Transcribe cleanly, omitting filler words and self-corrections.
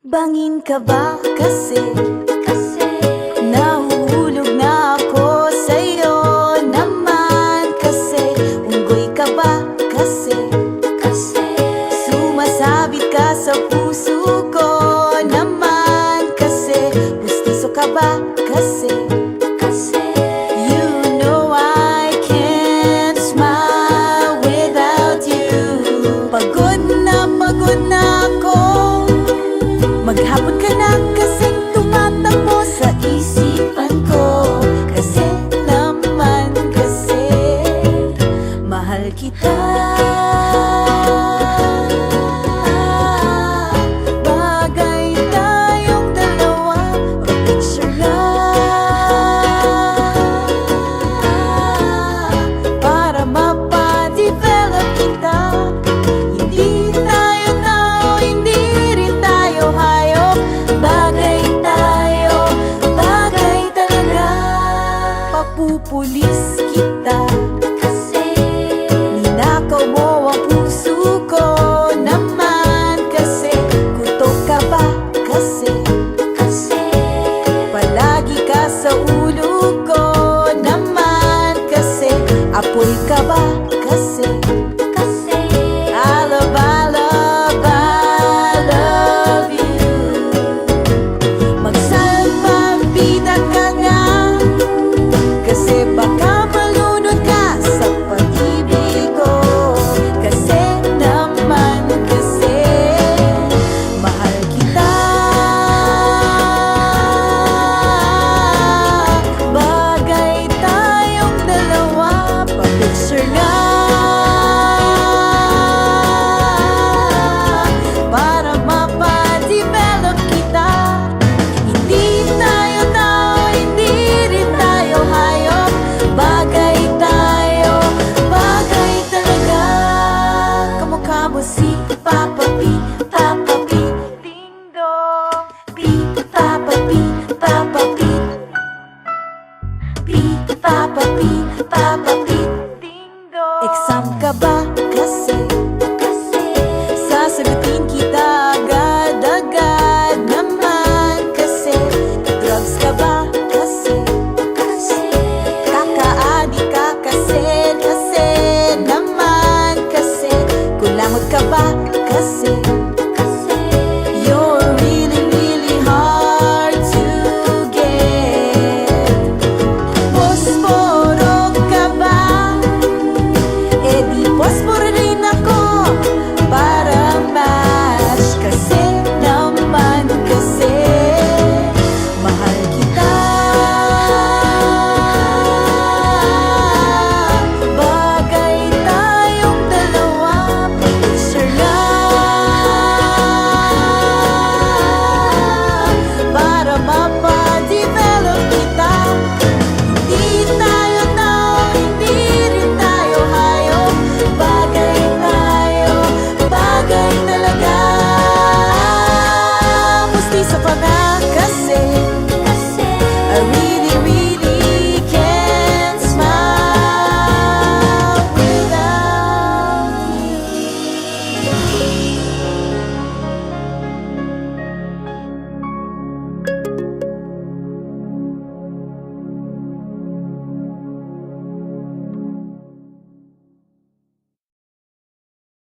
Bangin ka ba kasi nahuhulog na ako sa'yo naman kasi unggoy ka ba kasi sumasabit ka sa puso ko naman kasi gustiso ka ba kasi you know I can't smile without you. Pagod na ako, maghapon ka na kasing tumatakbo sa isipan ko. Kasi naman kasi mahal kita. Bagay tayong dalawa, picture lang para mapadevelop kita. Hindi tayo tao, hindi rin tayo hayop. Bagay tayo, bagay talaga. Papupulis kita kasi ninakaw mo ang puso ko naman kasi kutok ka ba kasi palagi ka sa ulo ko naman kasi apoy ka ba kasi